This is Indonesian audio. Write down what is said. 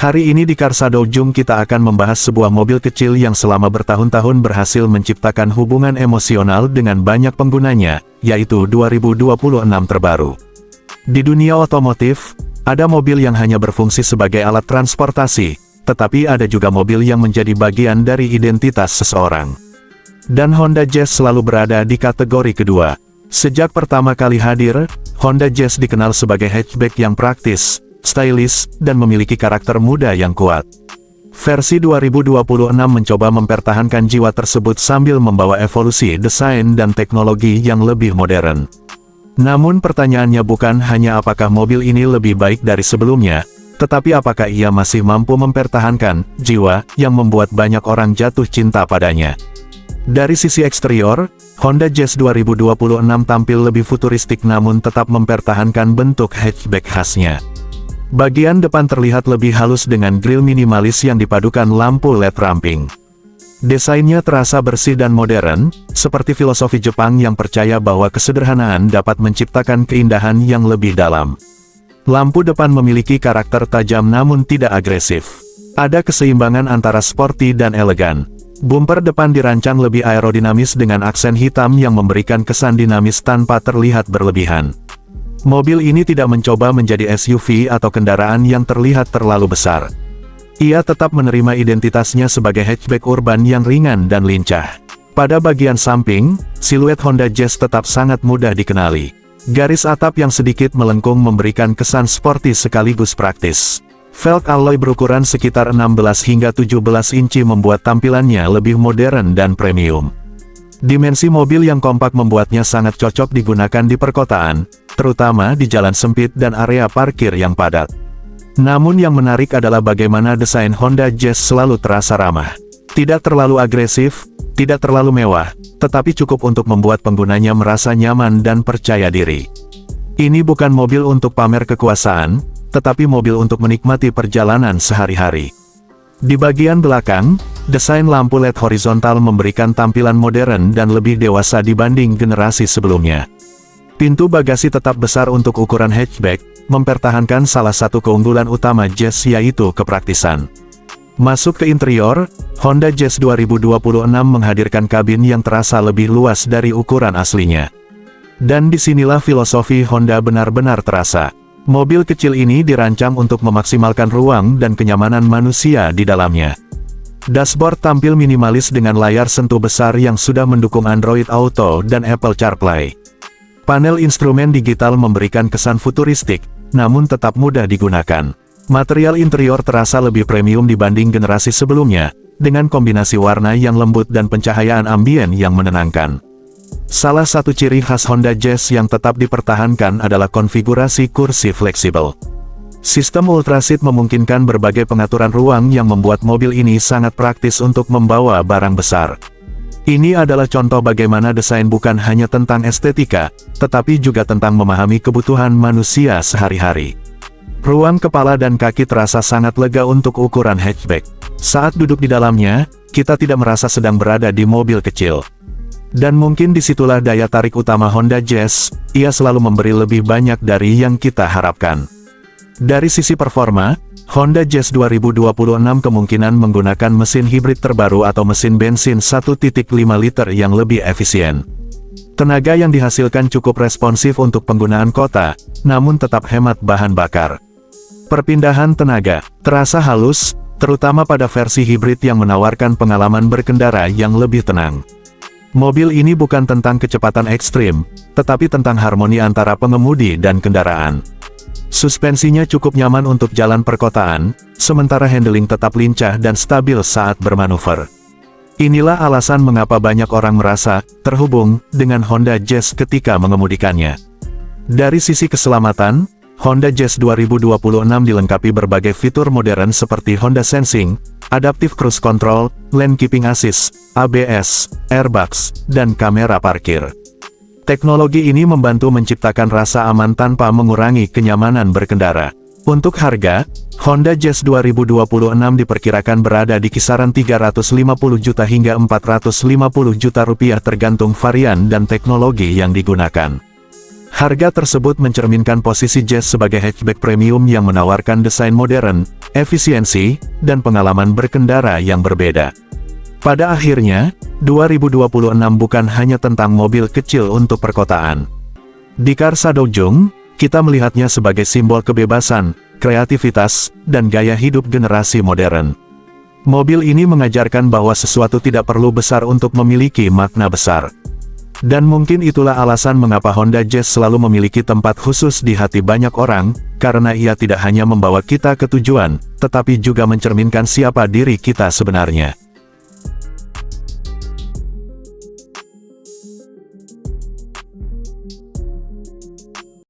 Hari ini di Karsado Jum kita akan membahas sebuah mobil kecil yang selama bertahun-tahun berhasil menciptakan hubungan emosional dengan banyak penggunanya, yaitu 2026 terbaru. Di dunia otomotif, ada mobil yang hanya berfungsi sebagai alat transportasi, tetapi ada juga mobil yang menjadi bagian dari identitas seseorang. Dan Honda Jazz selalu berada di kategori kedua. Sejak pertama kali hadir, Honda Jazz dikenal sebagai hatchback yang praktis, stylish, dan memiliki karakter muda yang kuat. Versi 2026 mencoba mempertahankan jiwa tersebut sambil membawa evolusi desain dan teknologi yang lebih modern. Namun pertanyaannya bukan hanya apakah mobil ini lebih baik dari sebelumnya, tetapi apakah ia masih mampu mempertahankan jiwa yang membuat banyak orang jatuh cinta padanya. Dari sisi eksterior, Honda Jazz 2026 tampil lebih futuristik namun tetap mempertahankan bentuk hatchback khasnya. Bagian depan terlihat lebih halus dengan grill minimalis yang dipadukan lampu LED ramping. Desainnya terasa bersih dan modern, seperti filosofi Jepang yang percaya bahwa kesederhanaan dapat menciptakan keindahan yang lebih dalam. Lampu depan memiliki karakter tajam namun tidak agresif. Ada keseimbangan antara sporty dan elegan. Bumper depan dirancang lebih aerodinamis dengan aksen hitam yang memberikan kesan dinamis tanpa terlihat berlebihan. Mobil ini tidak mencoba menjadi SUV atau kendaraan yang terlihat terlalu besar. Ia tetap menerima identitasnya sebagai hatchback urban yang ringan dan lincah. Pada bagian samping, siluet Honda Jazz tetap sangat mudah dikenali. Garis atap yang sedikit melengkung memberikan kesan sporty sekaligus praktis. Velg alloy berukuran sekitar 16 hingga 17 inci membuat tampilannya lebih modern dan premium. Dimensi mobil yang kompak membuatnya sangat cocok digunakan di perkotaan, terutama di jalan sempit dan area parkir yang padat. Namun yang menarik adalah bagaimana desain Honda Jazz selalu terasa ramah. Tidak terlalu agresif, tidak terlalu mewah, tetapi cukup untuk membuat penggunanya merasa nyaman dan percaya diri. Ini bukan mobil untuk pamer kekuasaan, tetapi mobil untuk menikmati perjalanan sehari-hari. Di bagian belakang, desain lampu LED horizontal memberikan tampilan modern dan lebih dewasa dibanding generasi sebelumnya. Pintu bagasi tetap besar untuk ukuran hatchback, mempertahankan salah satu keunggulan utama Jazz yaitu kepraktisan. Masuk ke interior, Honda Jazz 2026 menghadirkan kabin yang terasa lebih luas dari ukuran aslinya. Dan disinilah filosofi Honda benar-benar terasa. Mobil kecil ini dirancang untuk memaksimalkan ruang dan kenyamanan manusia di dalamnya. Dashboard tampil minimalis dengan layar sentuh besar yang sudah mendukung Android Auto dan Apple CarPlay. Panel instrumen digital memberikan kesan futuristik, namun tetap mudah digunakan. Material interior terasa lebih premium dibanding generasi sebelumnya, dengan kombinasi warna yang lembut dan pencahayaan ambien yang menenangkan. Salah satu ciri khas Honda Jazz yang tetap dipertahankan adalah konfigurasi kursi fleksibel. Sistem Ultraseat memungkinkan berbagai pengaturan ruang yang membuat mobil ini sangat praktis untuk membawa barang besar. Ini adalah contoh bagaimana desain bukan hanya tentang estetika, tetapi juga tentang memahami kebutuhan manusia sehari-hari. Ruang kepala dan kaki terasa sangat lega untuk ukuran hatchback. Saat duduk di dalamnya, kita tidak merasa sedang berada di mobil kecil. Dan mungkin disitulah daya tarik utama Honda Jazz, ia selalu memberi lebih banyak dari yang kita harapkan. Dari sisi performa, Honda Jazz 2026 kemungkinan menggunakan mesin hibrid terbaru atau mesin bensin 1.5 liter yang lebih efisien. Tenaga yang dihasilkan cukup responsif untuk penggunaan kota, namun tetap hemat bahan bakar. Perpindahan tenaga terasa halus, terutama pada versi hibrid yang menawarkan pengalaman berkendara yang lebih tenang. Mobil ini bukan tentang kecepatan ekstrim, tetapi tentang harmoni antara pengemudi dan kendaraan. Suspensinya cukup nyaman untuk jalan perkotaan, sementara handling tetap lincah dan stabil saat bermanuver. Inilah alasan mengapa banyak orang merasa terhubung dengan Honda Jazz ketika mengemudikannya. Dari sisi keselamatan, Honda Jazz 2026 dilengkapi berbagai fitur modern seperti Honda Sensing, Adaptive Cruise Control, Lane Keeping Assist, ABS, airbags, dan kamera parkir. Teknologi ini membantu menciptakan rasa aman tanpa mengurangi kenyamanan berkendara. Untuk harga, Honda Jazz 2026 diperkirakan berada di kisaran 350 juta hingga 450 juta rupiah tergantung varian dan teknologi yang digunakan. Harga tersebut mencerminkan posisi Jazz sebagai hatchback premium yang menawarkan desain modern, efisiensi, dan pengalaman berkendara yang berbeda. Pada akhirnya, 2026 bukan hanya tentang mobil kecil untuk perkotaan. Di Corsa Doujong, kita melihatnya sebagai simbol kebebasan, kreativitas, dan gaya hidup generasi modern. Mobil ini mengajarkan bahwa sesuatu tidak perlu besar untuk memiliki makna besar. Dan mungkin itulah alasan mengapa Honda Jazz selalu memiliki tempat khusus di hati banyak orang, karena ia tidak hanya membawa kita ke tujuan, tetapi juga mencerminkan siapa diri kita sebenarnya.